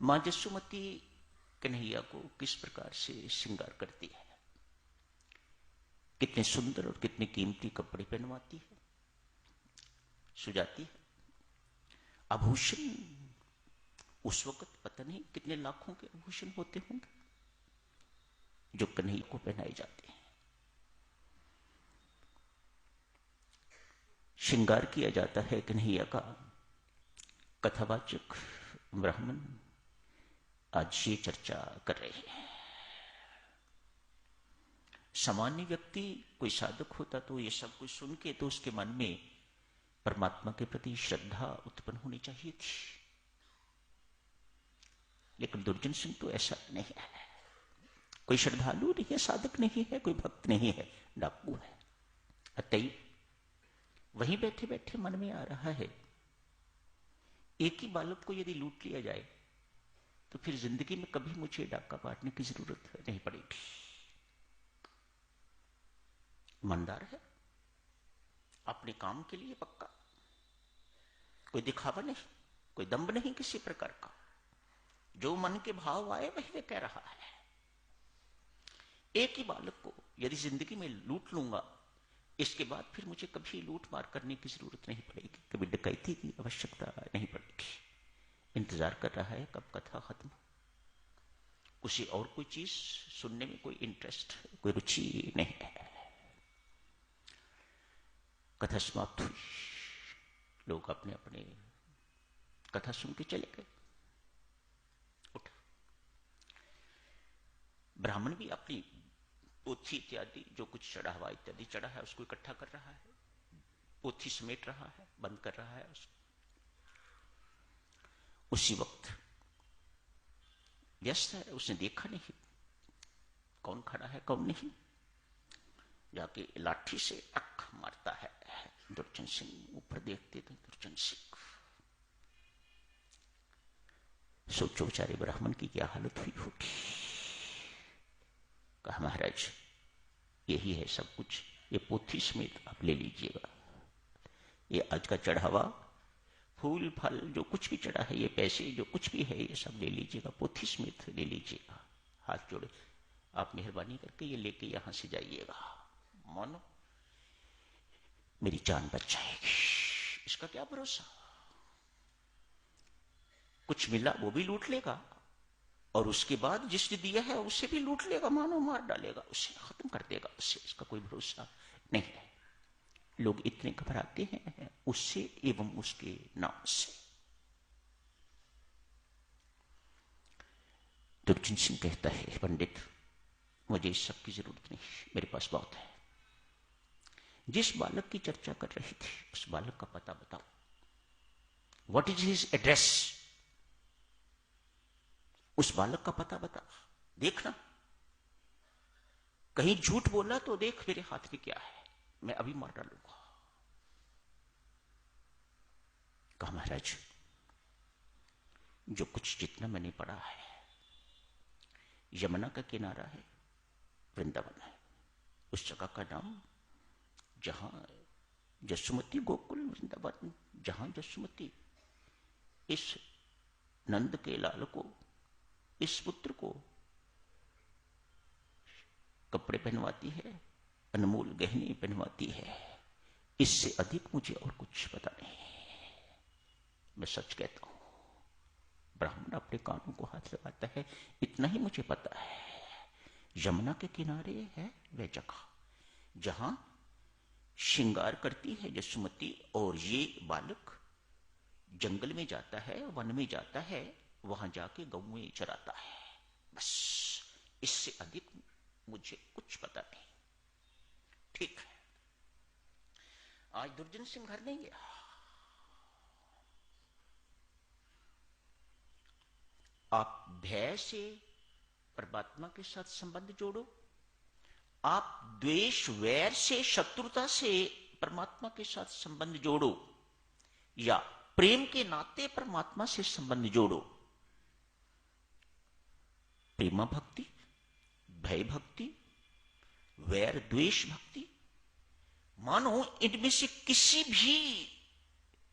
मां जसुमती कन्हैया को किस प्रकार से श्रृंगार करती है, कितने सुंदर और कितने कीमती कपड़े पहनवाती है, सुजाती है। आभूषण उस वक्त पता नहीं कितने लाखों के आभूषण होते होंगे जो कन्हैया को पहनाए जाते हैं। श्रृंगार किया जाता है कन्हैया का। कथावाचक ब्राह्मण आज ये चर्चा कर रहे हैं। सामान्य व्यक्ति कोई साधक होता तो ये सब कुछ सुन के तो उसके मन में परमात्मा के प्रति श्रद्धा उत्पन्न होनी चाहिए थी, लेकिन दुर्जन सिंह तो ऐसा नहीं है। कोई श्रद्धालु नहीं है, साधक नहीं है, कोई भक्त नहीं है, डाकू है। अतएव वहीं बैठे बैठे मन में आ रहा है, एक ही बालक को यदि लूट लिया जाए तो फिर जिंदगी में कभी मुझे डाका काटने की जरूरत नहीं पड़ेगी। ईमानदार है, अपने काम के लिए पक्का, कोई दिखावा नहीं, कोई दंभ नहीं किसी प्रकार का। जो मन के भाव आए वही वे कह रहा है। एक ही बालक को यदि जिंदगी में लूट लूंगा, इसके बाद फिर मुझे कभी लूट मार करने की जरूरत नहीं पड़ेगी, कभी डकैती की आवश्यकता नहीं पड़ेगी। इंतजार कर रहा है कब कथा खत्म, उसे और कोई चीज सुनने में कोई इंटरेस्ट, कोई रुचि नहीं है। कथा समाप्त हुई, लोग अपने अपने कथा सुन के चले गए। उठ ब्राह्मण भी अपनी पोथी इत्यादि जो कुछ चढ़ा हुआ इत्यादि चढ़ा है उसको इकट्ठा कर रहा है, पोथी समेट रहा है, बंद कर रहा है उसको। उसी वक्त व्यस्त है, उसने देखा नहीं कौन खड़ा है कौन नहीं, जाके लाठी से टक मारता है। दुर्जन सिंह ऊपर देखते तो दुर्जन सिंह, सोचो बेचारे ब्राह्मण की क्या हालत हुई होगी। कहा महाराज यही है सब कुछ, ये पोथी समेत आप ले लीजिएगा, ये आज का चढ़ावा, फूल फल जो कुछ भी चढ़ा है, ये पैसे जो कुछ भी है, ये सब ले लीजिएगा, पोथी समेत ले लीजिएगा। हाथ जोड़े, आप मेहरबानी करके ये लेके यहां से जाइएगा, मानो मेरी जान बच जाएगी। इसका क्या भरोसा, कुछ मिला वो भी लूट लेगा और उसके बाद जिसने दिया है उसे भी लूट लेगा, मानो मार डालेगा, उसे खत्म कर देगा, उससे इसका कोई भरोसा नहीं है। लोग इतने घबराते हैं उससे एवं उसके नाम से। दुर्जन सिंह कहता है पंडित मुझे इस सब की जरूरत नहीं, मेरे पास बहुत है। जिस बालक की चर्चा कर रही थी उस बालक का पता बताओ, व्हाट इज हिज एड्रेस, उस बालक का पता बता, देखना कहीं झूठ बोला तो देख मेरे हाथ में क्या है, मैं अभी मार डालूंगा। कहा महाराज जो कुछ जितना मैंने पढ़ा है, यमुना का किनारा है, वृंदावन है, उस जगह का नाम जहां जसुमती गोकुल वृंदावन, जहां जसुमती इस नंद के लाल को, इस पुत्र को कपड़े पहनवाती है, अनमोल गहने पहनवाती है, इससे अधिक मुझे और कुछ पता नहीं। मैं सच कहता हूं। ब्राह्मण अपने कानों को हाथ लगाता है, इतना ही मुझे पता है, यमुना के किनारे है वह जगह जहां श्रृंगार करती है जसुमती, और ये बालक जंगल में जाता है, वन में जाता है, वहां जाके गौएं चराता है, बस इससे अधिक मुझे कुछ पता नहीं। ठीक है, आज दुर्जन सिंह घर नहीं गया। आप भय से परमात्मा के साथ संबंध जोड़ो, आप द्वेष वैर से शत्रुता से परमात्मा के साथ संबंध जोड़ो, या प्रेम के नाते परमात्मा से संबंध जोड़ो। प्रेमा भक्ति, भय भक्ति, वैर द्वेष भक्ति, मानो इनमें से किसी भी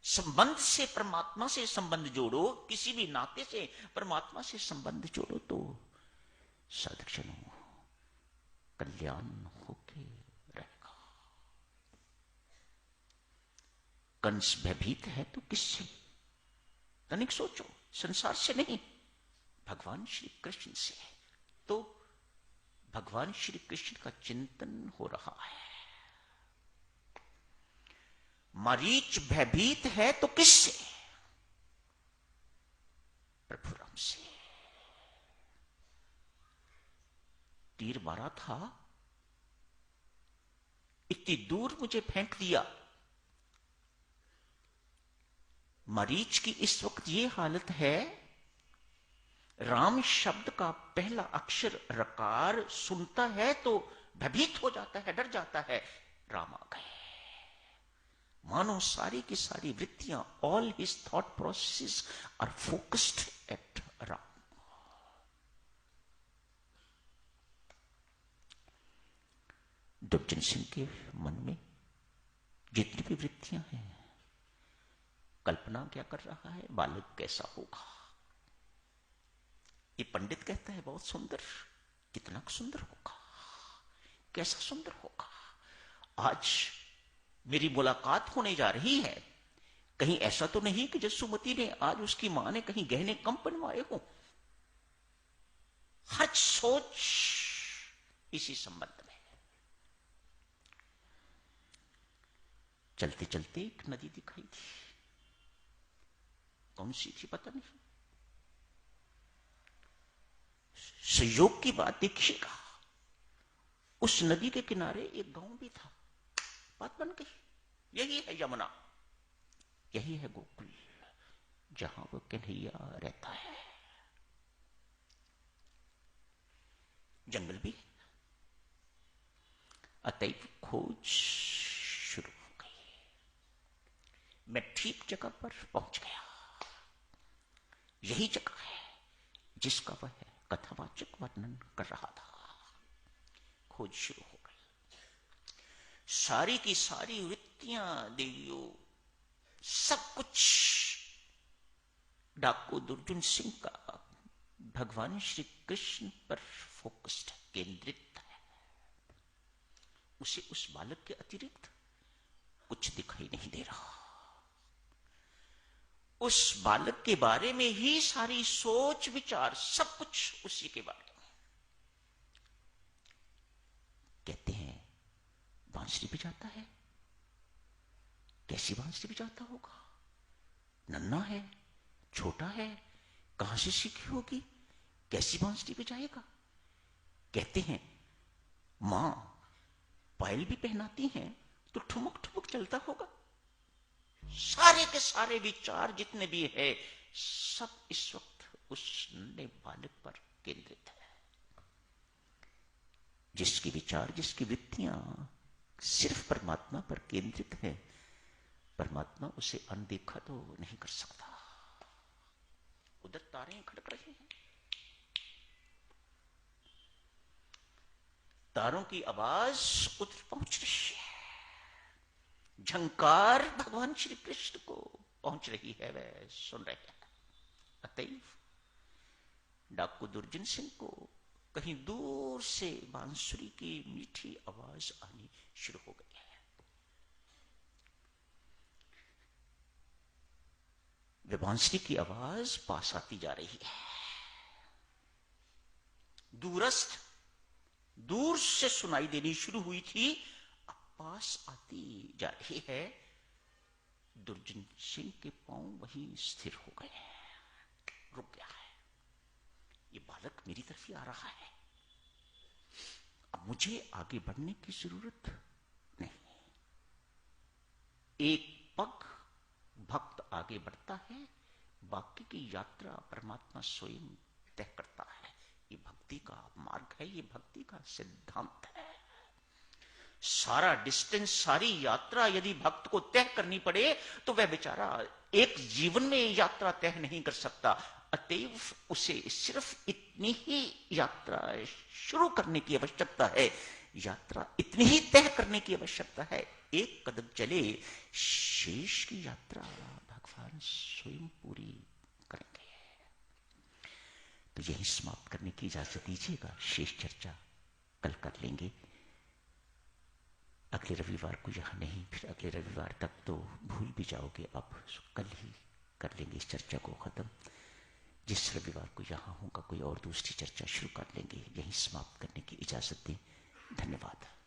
संबंध से परमात्मा से संबंध जोड़ो, किसी भी नाते से परमात्मा से संबंध जोड़ो तो साधक जनों कल्याण होके रहेगा। कंस भयभीत है तो किससे? तनिक सोचो, संसार से नहीं, भगवान श्री कृष्ण से। तो भगवान श्री कृष्ण का चिंतन हो रहा है। मरीच भयभीत है तो किससे? प्रभु राम से। तीर मारा था, इतनी दूर मुझे फेंक दिया। मरीच की इस वक्त ये हालत है, राम शब्द का पहला अक्षर रकार सुनता है तो भयभीत हो जाता है, डर जाता है, राम आ गए। मानो सारी की सारी वृत्तियां, all his thought process are focused at Ram. Durjan Singh के मन में जितनी भी वृत्तियां हैं, कल्पना क्या कर रहा है, बालक कैसा होगा। ये पंडित कहता है बहुत सुंदर, कितना सुंदर होगा, कैसा सुंदर होगा। आज मेरी मुलाकात होने जा रही है, कहीं ऐसा तो नहीं कि जसुमती ने आज उसकी मां ने कहीं गहने कम बनवाए हो। हर सोच इसी संबंध में। चलते चलते एक नदी दिखाई दी, कौन सी थी पता नहीं। संयोग की बात देखिएगा, उस नदी के किनारे एक गांव भी था। बात बन गई, यही है यमुना, यही है गोकुल, जहां वो कन्हैया रहता है। जंगल भी, अतएव खोज शुरू हो गई। मैं ठीक जगह पर पहुंच गया। यही जगह है जिसका वह कथावाचक वर्णन कर रहा था। खोज शुरू हो गई। सारी की सारी वृत्तियां, देवियों, सब कुछ डाकू दुर्जन सिंह का भगवान श्री कृष्ण पर फोकस्ड, केंद्रित है। उसे उस बालक के अतिरिक्त कुछ दिखाई नहीं दे रहा। उस बालक के बारे में ही सारी सोच विचार, सब कुछ उसी के बारे में। कहते हैं बांसुरी बजाता है, कैसी बांसुरी बजाता होगा, नन्हा है, छोटा है, कहां से सीखी होगी, कैसी बांसुरी बजाएगा। कहते हैं मां पायल भी पहनाती हैं तो ठुमक ठुमक चलता होगा। सारे के सारे विचार जितने भी है, सब इस वक्त उस नन्हे बालक पर केंद्रित है, जिसके विचार, जिसकी वृत्तियां सिर्फ परमात्मा पर केंद्रित है। परमात्मा उसे अनदेखा तो नहीं कर सकता। उधर तारे खड़क रहे हैं, तारों की आवाज उधर पहुंच रही है, झंकार भगवान श्री कृष्ण को पहुंच रही है, वह सुन रहे हैं। अतएव डाकू दुर्जन सिंह को कहीं दूर से बांसुरी की मीठी आवाज आनी शुरू हो गई है। वे बांसुरी की आवाज पास आती जा रही है। दूरस्थ, दूर से सुनाई देनी शुरू हुई थी, अब पास आती जा रही है। दुर्जन सिंह के पांव वहीं स्थिर हो गए हैं, रुक गया है। ये बालक मेरी तरफ ही आ रहा है, अब मुझे आगे बढ़ने की जरूरत नहीं। एक पग भक्त आगे बढ़ता है, बाकी की यात्रा परमात्मा स्वयं तय करता है। ये भक्ति का मार्ग है, ये भक्ति का सिद्धांत है। सारा डिस्टेंस, सारी यात्रा यदि भक्त को तय करनी पड़े तो वह बेचारा एक जीवन में यात्रा तय नहीं कर सकता। अतएव उसे सिर्फ इतनी ही यात्रा शुरू करने की आवश्यकता है यात्रा इतनी ही तय करने की आवश्यकता है, एक कदम चले, शेष की यात्रा भगवान स्वयं पूरी करेंगे। तो यही समाप्त करने की इजाजत दीजिएगा, शेष चर्चा कल कर लेंगे। अगले रविवार को यहां नहीं, फिर अगले रविवार तक तो भूल भी जाओगे, अब कल ही कर लेंगे इस चर्चा को खत्म। जिस रविवार को यहां होगा कोई और दूसरी चर्चा शुरू कर लेंगे। यही समाप्त करने की इजाजत दें। धन्यवाद।